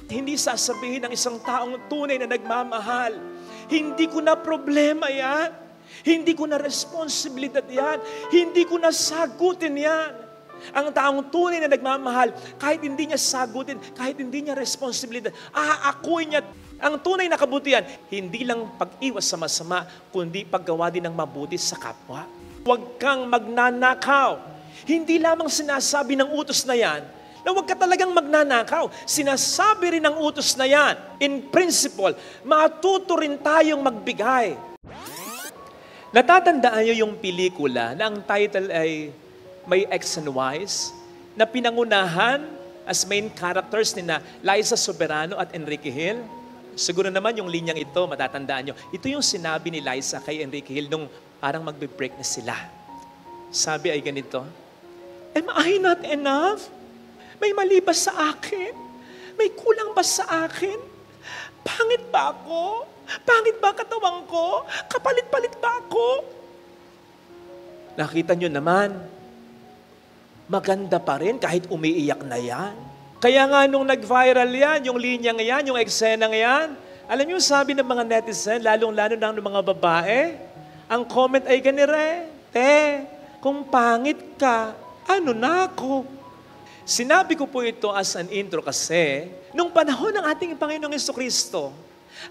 Hindi sasabihin ng isang taong tunay na nagmamahal, hindi ko na problema yan. Hindi ko na responsibilidad yan. Hindi ko na sagutin yan. Ang taong tunay na nagmamahal, kahit hindi niya sagutin, kahit hindi niya responsibilidad, aakuin niya. Ang tunay na kabutihan, hindi lang pag-iwas sa masama, kundi paggawa din ng mabuti sa kapwa. Huwag kang magnanakaw. Hindi lamang sinasabi ng utos na yan, na huwag ka talagang magnanakaw. Sinasabi rin ng utos na yan, in principle, matuto rin tayong magbigay. Natatandaan niyo yung pelikula na ang title ay may X and Y's, na pinangunahan as main characters ni na Liza Soberano at Enrique Hill? Siguro naman yung linyang ito, matatandaan nyo. Ito yung sinabi ni Liza kay Enrique Hill nung parang magbe-break na sila. Sabi ay ganito, "Am I not enough? May mali ba sa akin? May kulang ba sa akin? Pangit ba ako? Pangit ba katawang ko? Kapalit-palit ba ako?" Nakita nyo naman, maganda pa rin kahit umiiyak na yan. Kaya nga nung nag-viral yan, yung linyang yan, yung eksenang yan, alam niyo sabi ng mga netizen, lalong-lalo na ng mga babae, ang comment ay ganire, kung pangit ka, ano na ako? Sinabi ko po ito as an intro kasi, nung panahon ng ating Panginoong Jesucristo,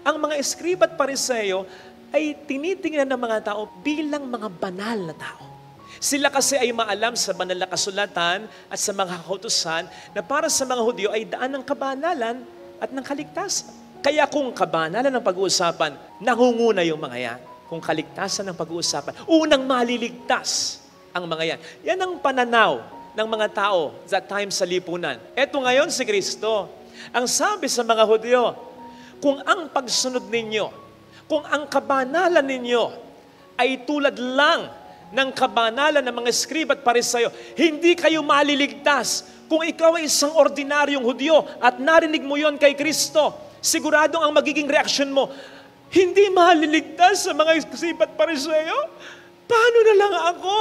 ang mga Eskriba at Pariseo ay tinitingnan ng mga tao bilang mga banal na tao. Sila kasi ay maalam sa banal na kasulatan at sa mga kautusan na para sa mga Hudyo ay daan ng kabanalan at ng kaligtasan. Kaya kung kabanalan ng pag-uusapan, nangunguna yung mga yan. Kung kaligtasan ng pag-uusapan, unang maliligtas ang mga yan. Yan ang pananaw ng mga tao that time sa lipunan. Eto ngayon si Kristo. Ang sabi sa mga Hudyo, kung ang pagsunod ninyo, kung ang kabanalan ninyo ay tulad lang ng kabanalan ng mga Eskriba at Pariseo, hindi kayo maliligtas. Kung ikaw ay isang ordinaryong Hudyo at narinig mo yon kay Kristo, siguradong ang magiging reaksyon mo, hindi maliligtas sa mga Eskriba at Pariseo? Paano na lang ako?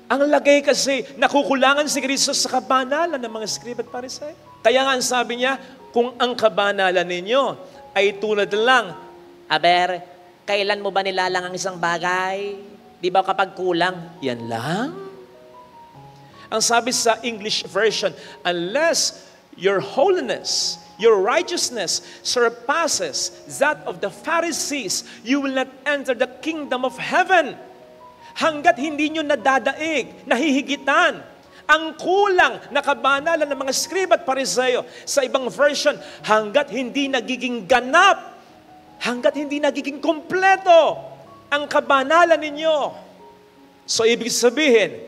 Ang lagay kasi, nakukulangan si Kristo sa kabanalan ng mga Eskriba at Pariseo. Kaya nga ang sabi niya, kung ang kabanalan ninyo ay tulad lang, aber, kailan mo ba nilalang ang isang bagay? Di ba kapag kulang, yan lang? Ang sabi sa English version, unless your holiness, your righteousness surpasses that of the Pharisees, you will not enter the kingdom of heaven. Hanggat hindi nyo nadadaig, nahihigitan, ang kulang na kabanalan ng mga Eskriba at Pariseo, sa ibang version, hanggat hindi nagiging ganap, hanggat hindi nagiging kompleto, ang kabanalan ninyo. So, ibig sabihin,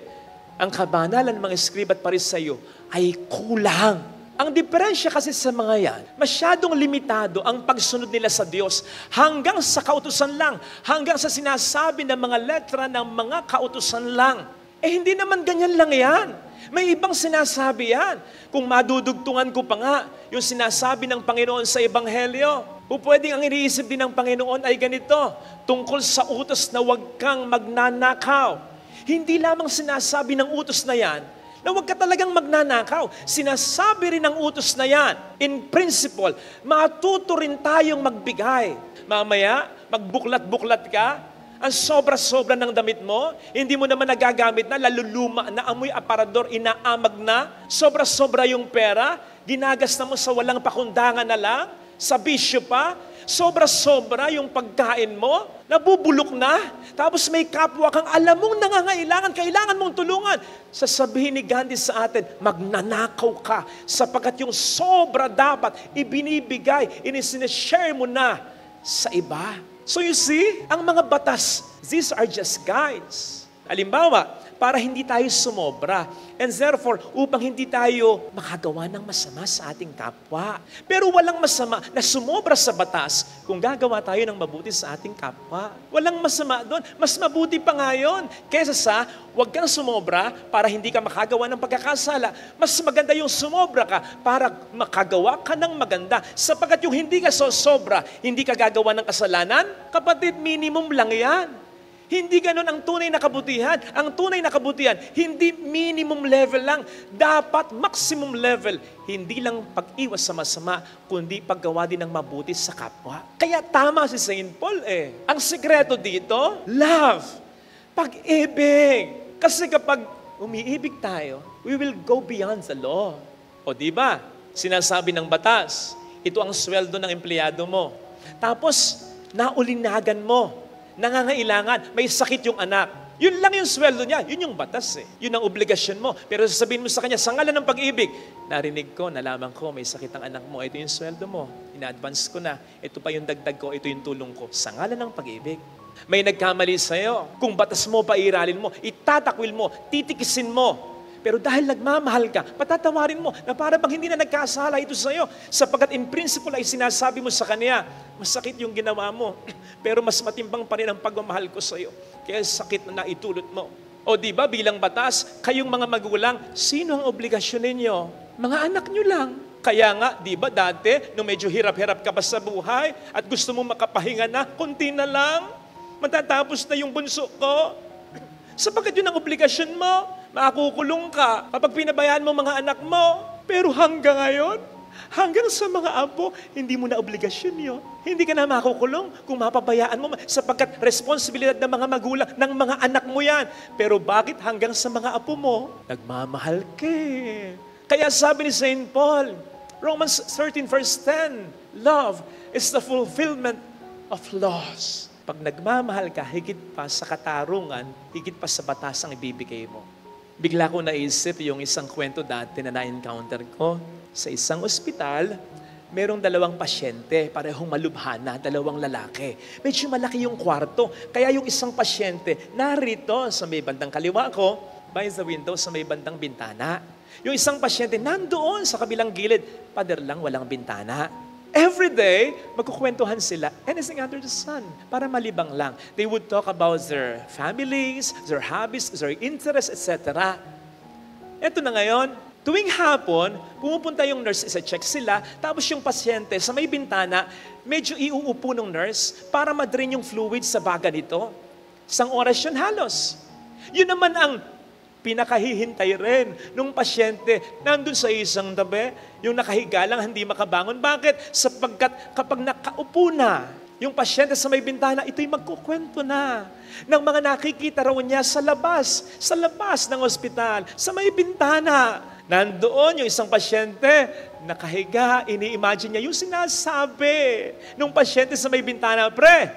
ang kabanalan ng mga Eskriba at Pariseo ay kulang. Ang diferensya kasi sa mga yan, masyadong limitado ang pagsunod nila sa Diyos hanggang sa kautusan lang, hanggang sa sinasabi ng mga letra ng mga kautusan lang. Hindi naman ganyan lang yan. May ibang sinasabi yan. Kung madudugtungan ko pa nga, yung sinasabi ng Panginoon sa Ebanghelyo, o pwedeng ang iniisip din ng Panginoon ay ganito, tungkol sa utos na huwag kang magnanakaw. Hindi lamang sinasabi ng utos na yan, na huwag ka talagang magnanakaw. Sinasabi rin ng utos na yan, in principle, matuto rin tayong magbigay. Mamaya, magbuklat-buklat ka, ang sobra-sobra ng damit mo, hindi mo naman nagagamit na, laluluma na, amoy aparador, inaamag na, sobra-sobra yung pera, ginagasta mo sa walang pakundangan na lang, sa bisyo pa, sobra-sobra yung pagkain mo, nabubulok na, tapos may kapwa kang alam mong nangangailangan, kailangan mong tulungan. Sasabihin ni Gandhi sa atin, magnanakaw ka, sapagkat yung sobra dapat ibinibigay, inisineshare mo na sa iba. So you see, ang mga batas, these are just guides. Halimbawa, para hindi tayo sumobra. And therefore, upang hindi tayo makagawa ng masama sa ating kapwa. Pero walang masama na sumobra sa batas kung gagawa tayo ng mabuti sa ating kapwa. Walang masama doon. Mas mabuti pa nga yun. Kesa sa, huwag kang sumobra para hindi ka makagawa ng pagkakasala. Mas maganda yung sumobra ka para makagawa ka ng maganda. Sapagkat yung hindi ka sobra, hindi ka gagawa ng kasalanan, kapatid, minimum lang yan. Hindi ganon ang tunay na kabutihan. Ang tunay na kabutihan, hindi minimum level lang. Dapat maximum level. Hindi lang pag-iwas sa masama, kundi paggawa din ng mabuti sa kapwa. Kaya tama si Saint Paul eh. Ang sekreto dito, love. Pag-ibig. Kasi kapag umiibig tayo, we will go beyond the law. O di ba? Sinasabi ng batas, ito ang sweldo ng empleyado mo. Tapos, naulinagan mo. Nangangailangan, may sakit yung anak. Yun lang yung sweldo niya, yun yung batas eh. Yun ang obligasyon mo. Pero sasabihin mo sa kanya, sa ngalan ng pag-ibig, narinig ko, nalaman ko, may sakit ang anak mo, ito yung sweldo mo. Ina-advance ko na, ito pa yung dagdag ko, ito yung tulong ko. Sa ngalan ng pag-ibig. May nagkamali sa'yo. Kung batas mo, pairalin mo, itatakwil mo, titikisin mo. Pero dahil nagmamahal ka, patatawarin mo na para bang hindi na nagkasala ito sa'yo. Sapagkat in principle ay sinasabi mo sa kanya, masakit yung ginawa mo, pero mas matimbang pa rin ang pagmamahal ko sa'yo. Kaya sakit na naitulot mo. O di ba bilang batas, kayong mga magulang, sino ang obligasyon ninyo? Mga anak nyo lang. Kaya nga, di ba dati, nung medyo hirap-hirap ka pa sa buhay at gusto mo makapahinga na, konti na lang, matatapos na yung bunso ko. Sapagkat yun ang obligasyon mo. Makukulong ka kapag pinabayaan mo mga anak mo. Pero hanggang ngayon, hanggang sa mga apo, hindi mo na obligasyon yun. Hindi ka na makukulong kung mapabayaan mo sapagkat responsibilidad ng mga magulang ng mga anak mo yan. Pero bakit hanggang sa mga apo mo? Nagmamahal ka eh. Kaya sabi ni Saint Paul, Romans 13 verse 10, love is the fulfillment of laws. Pag nagmamahal ka, higit pa sa katarungan, higit pa sa batas ang ibibigay mo. Bigla ko naisip yung isang kwento dati na na-encounter ko. Sa isang ospital, merong 2 pasyente, parehong malubhana, 2 lalaki. Medyo malaki yung kwarto, kaya yung isang pasyente narito sa may bandang kaliwa ko, by the window sa may bandang bintana. Yung isang pasyente nandoon sa kabilang gilid, pader lang, walang bintana. Every day, magkukwentuhan sila, anything under the sun, para malibang lang. They would talk about their families, their hobbies, their interests, etc. Ito na ngayon, tuwing hapon, pumupunta yung nurse, isa-check sila, tapos yung pasyente sa may bintana, medyo iuupo ng nurse para ma-drain yung fluid sa baga nito. 1 oras yun halos. Yun naman ang pinakahihintay rin nung pasyente nandun sa isang tabi, yung nakahiga lang, hindi makabangon. Bakit? Sapagkat kapag nakaupo na, yung pasyente sa may bintana, ito'y magkukwento na ng mga nakikita raw niya sa labas ng ospital, sa may bintana. Nandoon yung isang pasyente, nakahiga, ini-imagine niya yung sinasabi nung pasyente sa may bintana, pre,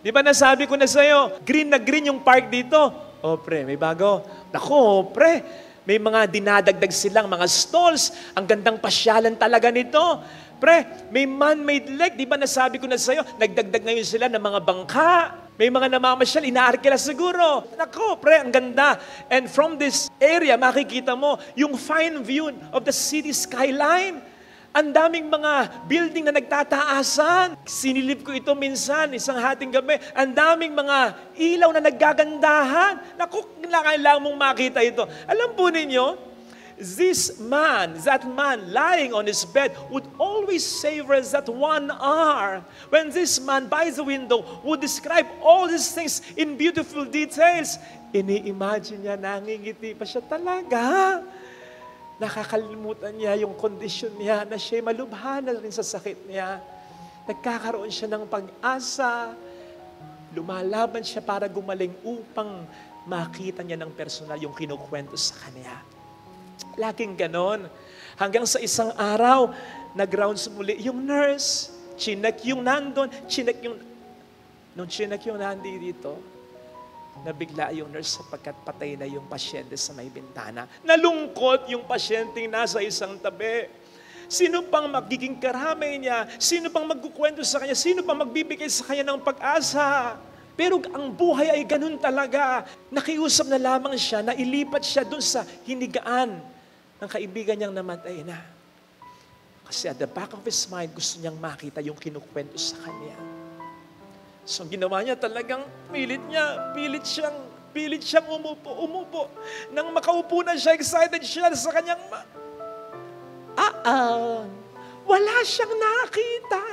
di ba nasabi ko na sa'yo, green na green yung park dito? Oh, pre, may bago. Naku, pre, may mga dinadagdag silang mga stalls. Ang gandang pasyalan talaga nito. Pre, may man-made lake. Di ba nasabi ko na sa'yo, nagdagdag ngayon sila ng mga bangka. May mga namamasyal, inaarkila siguro. Naku, pre, ang ganda. And from this area, makikita mo yung fine view of the city skyline. Ang daming mga building na nagtataasan. Sinilip ko ito minsan, isang hating gabi. Ang daming mga ilaw na naggagandahan. Naku, kailangan mong makita ito. Alam po ninyo, that man lying on his bed would always savor that 1 hour when this man by the window would describe all these things in beautiful details. Ini-imagine niya, nangingiti pa siya talaga. Nakakalimutan niya yung kondisyon niya na siya'y malubhana rin sa sakit niya. Nagkakaroon siya ng pag-asa. Lumalaban siya para gumaling upang makita niya ng personal yung kinukwento sa kanya. Laging ganon. Hanggang sa isang araw, nag-rounds muli yung nurse. Chinek yung nandun. Nung chinek yung nandi dito, nabigla yung nurse sapagkat patay na yung pasyente sa may bintana. Nalungkot yung pasyenteng nasa isang tabi. Sino pang magiging karamay niya? Sino pang magkukwento sa kanya? Sino pang magbibigay sa kanya ng pag-asa? Pero ang buhay ay ganun talaga. Nakiusap na lamang siya, na ilipat siya dun sa hinigaan ng kaibigan niyang namatay na. Kasi at the back of his mind, gusto niyang makita yung kinukwento sa kanya. So ginawa niya talagang pilit siyang umupo. Nang makaupo na siya, excited siya sa kanyang wala siyang nakita.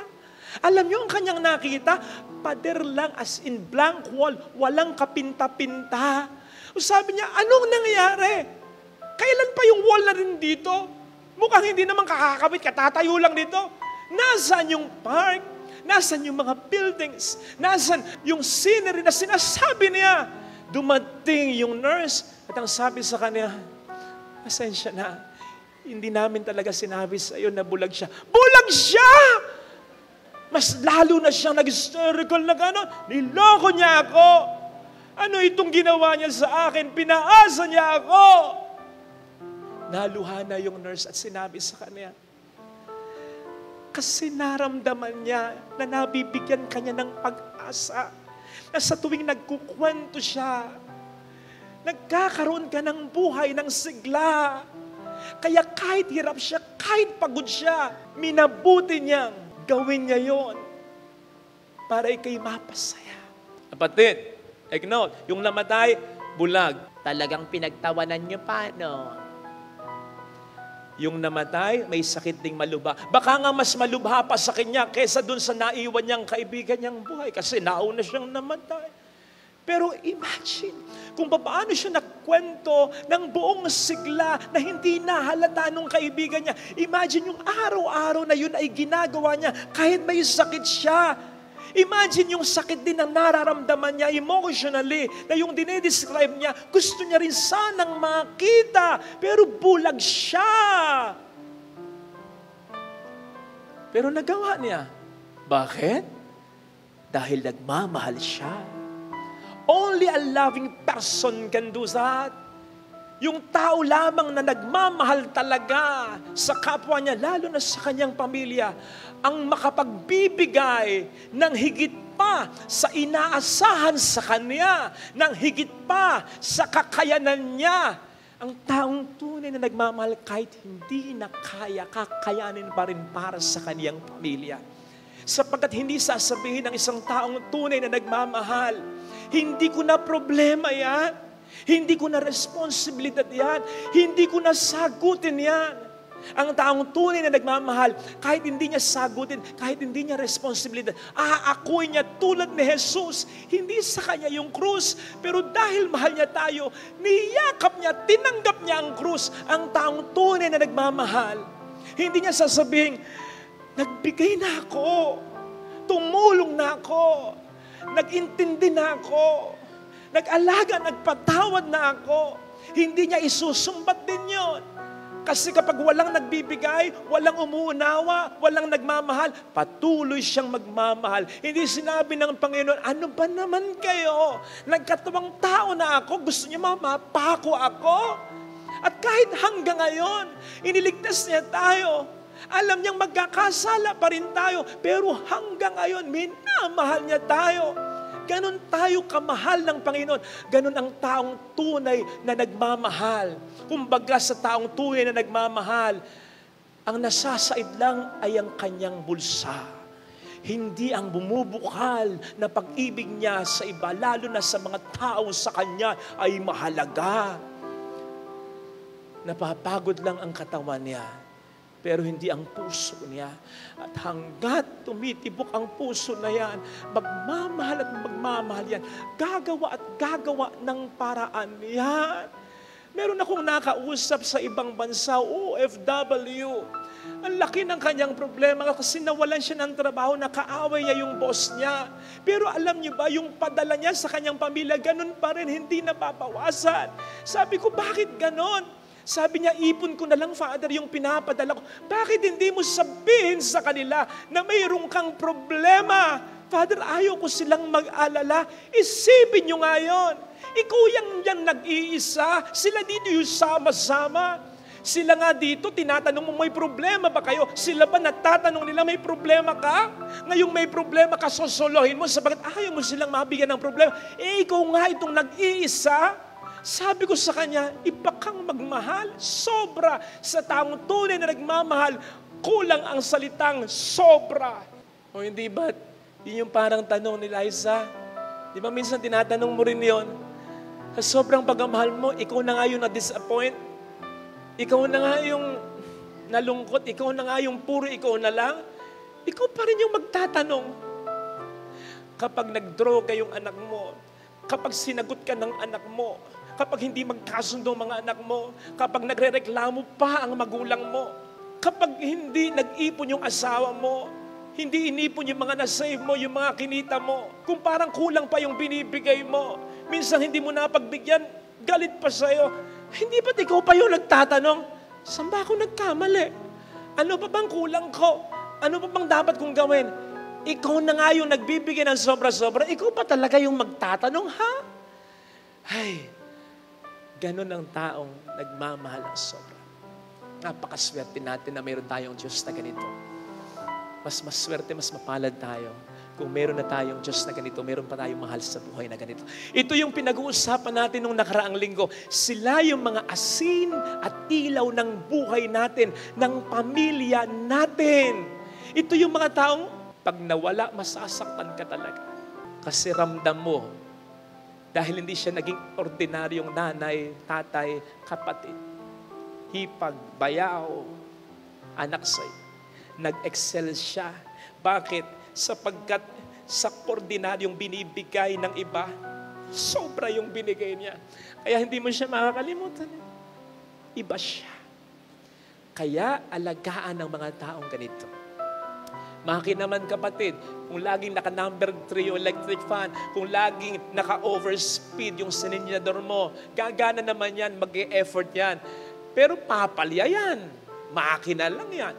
Alam niyo ang kanyang nakita? Pader lang, as in blank wall, walang kapinta-pinta. Sabi niya, anong nangyari? Kailan pa yung wall na rin dito? Mukhang hindi naman kakakabit, katatayo lang dito. Nasaan yung park? Nasaan yung mga buildings? Nasaan yung scenery na sinasabi niya? Dumating yung nurse at ang sabi sa kanya, pasensya na, hindi namin talaga sinabi sa iyo na bulag siya. Bulag siya! Mas lalo na siyang nag-hysterical na gano'n. Niloko niya ako. Ano itong ginawa niya sa akin? Pinaasa niya ako. Naluha na yung nurse at sinabi sa kanya, kasi naramdaman niya na nabibigyan kanya ng pag-asa na sa tuwing nagkukwento siya, nagkakaroon ka ng buhay ng sigla. Kaya kahit hirap siya, kahit pagod siya, minabuti niyang gawin niya yon para ikay mapasaya. Kapatid, take note, yung namatay, bulag. Talagang pinagtawanan niyo pa, no? Yung namatay, may sakit ding malubha. Baka nga mas malubha pa sa kanya kesa dun sa naiwan niyang kaibigan niyang buhay kasi nauna siyang namatay. Pero imagine kung paano siya nagkwento ng buong sigla na hindi nahalata nung kaibigan niya. Imagine yung araw-araw na yun ay ginagawa niya kahit may sakit siya. Imagine yung sakit din ang nararamdaman niya emotionally na yung dinedescribe niya, gusto niya rin sanang makita, pero bulag siya. Pero nagawa niya. Bakit? Dahil nagmamahal siya. Only a loving person can do that. Yung tao lamang na nagmamahal talaga sa kapwa niya, lalo na sa kanyang pamilya, ang makapagbibigay ng higit pa sa inaasahan sa kanya, ng higit pa sa kakayanan niya. Ang taong tunay na nagmamahal kahit hindi na kaya, kakayanin pa rin para sa kaniyang pamilya. Sapagkat hindi sasabihin ng isang taong tunay na nagmamahal, hindi ko na problema yan. Hindi ko na responsibilidad yan. Hindi ko na sagutin yan. Ang taong tunay na nagmamahal, kahit hindi niya sagutin, kahit hindi niya responsibilidad, aakuin niya tulad ni Jesus. Hindi sa kanya yung krus, pero dahil mahal niya tayo, niyakap niya, tinanggap niya ang krus. Ang taong tunay na nagmamahal, hindi niya sasabihin, nagbigay na ako, tumulong na ako, nag-intindi na ako, nag-alaga, nagpatawad na ako. Hindi niya isusumbat din yon. Kasi kapag walang nagbibigay, walang umuunawa, walang nagmamahal, patuloy siyang magmamahal. Hindi sinabi ng Panginoon, ano ba naman kayo? Nagkatawang tao na ako, gusto niyo mapako ako? At kahit hanggang ngayon, iniligtas niya tayo. Alam niyang magkakasala pa rin tayo, pero hanggang ngayon, minamahal niya tayo. Ganon tayo kamahal ng Panginoon. Ganon ang taong tunay na nagmamahal. Kumbaga sa taong tunay na nagmamahal, ang nasasaid lang ay ang kanyang bulsa. Hindi ang bumubukal na pag-ibig niya sa iba, lalo na sa mga tao sa kanya ay mahalaga. Napapagod lang ang katawan niya, pero hindi ang puso niya. At hanggat tumitibok ang puso na yan, magmamahal at magmamahal yan. Gagawa at gagawa ng paraan yan. Meron akong nakausap sa ibang bansa, OFW. Ang laki ng kanyang problema kasi nawalan siya ng trabaho, nakaaway niya yung boss niya. Pero alam niyo ba, yung padala niya sa kanyang pamilya, ganun pa rin, hindi nababawasan. Sabi ko, bakit ganun? Sabi niya, ipon ko na lang, Father, yung pinapadala ko. Bakit hindi mo sabihin sa kanila na mayroong kang problema? Father, ayaw ko silang mag-alala. Isipin nyo nga yun. Ikaw yang nag-iisa. Sila dito yung sama-sama. Sila nga dito, tinatanong mo, may problema ba kayo? Sila ba natatanong nila, may problema ka? Ngayong may problema ka, sosolohin mo, sabagat ayaw mo silang mabigyan ng problema. Ikaw nga itong nag-iisa. Sabi ko sa kanya, iba kang magmahal, sobra. Sa taong tunay na nagmamahal, kulang ang salitang sobra. O hindi ba, yun yung parang tanong ni Liza. Di ba minsan tinatanong mo rin yun? Sa sobrang pagmamahal mo, ikaw na nga yung na-disappoint. Ikaw na nga yung nalungkot, ikaw na nga yung puro ikaw na lang. ikaw pa rin yung magtatanong. Kapag nag-droga yung anak mo, kapag sinagot ka ng anak mo, kapag hindi magkasundo mga anak mo, kapag nagrereklamo pa ang magulang mo, kapag hindi nag-ipon yung asawa mo, hindi inipon yung mga nasave mo, yung mga kinita mo, kung parang kulang pa yung binibigay mo, minsan hindi mo napagbigyan, galit pa sa'yo, hindi ba't ikaw pa yung nagtatanong, saan ba ako nagkamali? Ano pa bang kulang ko? Ano pa bang dapat kong gawin? Ikaw na nga yung nagbibigay ng sobra-sobra, ikaw pa talaga yung magtatanong, ha? Ay, ganun ang taong nagmamahal ng sobra. Napakaswerte natin na mayroon tayong Diyos na ganito. Mas maswerte, mas mapalad tayo kung meron na tayong Diyos na ganito, meron pa tayong mahal sa buhay na ganito. Ito yung pinag-uusapan natin nung nakaraang linggo. Sila yung mga asin at ilaw ng buhay natin, ng pamilya natin. Ito yung mga taong pag nawala, masasaktan ka talaga. Kasi ramdam mo, dahil hindi siya naging ordinaryong nanay, tatay, kapatid, hipag, bayaw, anak sa'yo. Nag-excel siya. Bakit? Sapagkat sa ordinaryong binibigay ng iba, sobra yung binigay niya. Kaya hindi mo siya makakalimutan. Iba siya. Kaya alagaan ng mga taong ganito. Maki naman kapatid, kung laging naka-number 3 yung electric fan, kung laging naka-overspeed yung sininador mo, gagana naman yan, mag-e-effort yan. Pero papalya yan. Makina lang yan.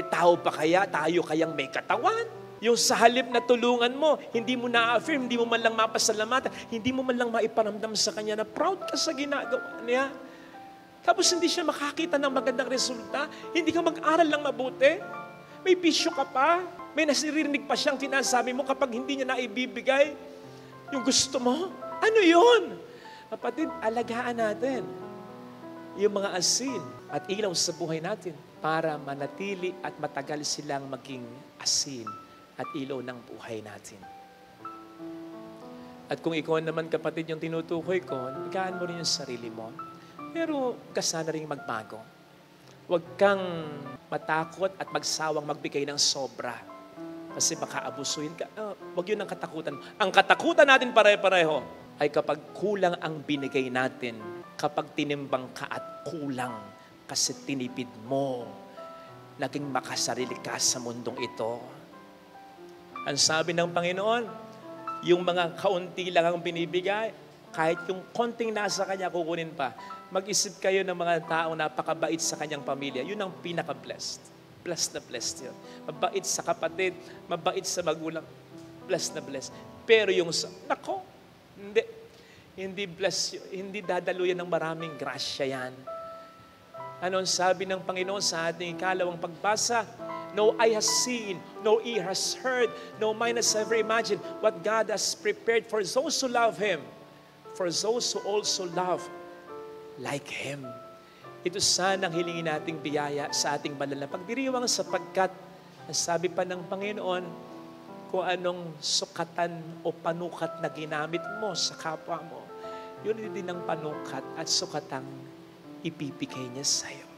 Tao pa kaya, tayo kayang may katawan. Yung sa halip na tulungan mo, hindi mo na-affirm, hindi mo man lang mapasalamatan, hindi mo man lang maiparamdam sa kanya na proud ka sa ginagawa niya. Tapos hindi siya makakita ng magandang resulta, hindi ka mag-aral lang mabuti, may bisyo ka pa, may nasirinig pa siyang sinasabi mo kapag hindi niya naibibigay yung gusto mo. Ano yun? Kapatid, alagaan natin yung mga asin at ilaw sa buhay natin para manatili at matagal silang maging asin at ilaw ng buhay natin. At kung ikaw naman kapatid yung tinutukoy ko, alagaan mo rin yung sarili mo. Pero kasana rin magbago. Huwag kang matakot at magsawang magbigay ng sobra. Kasi baka abusuhin ka. Huwag yun ang katakutan. Ang katakutan natin pare-pareho ay kapag kulang ang binigay natin, kapag tinimbang ka at kulang kasi tinipid mo, naging makasarili ka sa mundong ito. Ang sabi ng Panginoon, yung mga kaunti lang ang binibigay, kahit yung konting nasa kanya, kukunin pa. Mag-isip kayo ng mga taong napakabait sa kanyang pamilya. Yun ang pinaka-blessed. Blessed na blessed yun. Mabait sa kapatid, mabait sa magulang. Blessed na blessed. Pero yung nako, hindi. Hindi blessed yun. Hindi dadaluyan ng maraming grasya yan. Ano ang sabi ng Panginoon sa ating ikalawang pagbasa? No eye has seen, no ear has heard, no mind has ever imagined what God has prepared for those who love Him, for those who also love like Him. Ito sanang hilingin nating biyaya sa ating banal na pagdiriwang sapagkat sabi pa ng Panginoon kung anong sukatan o panukat na ginamit mo sa kapwa mo, yun din ang panukat at sukatang ipipigay niya sa'yo.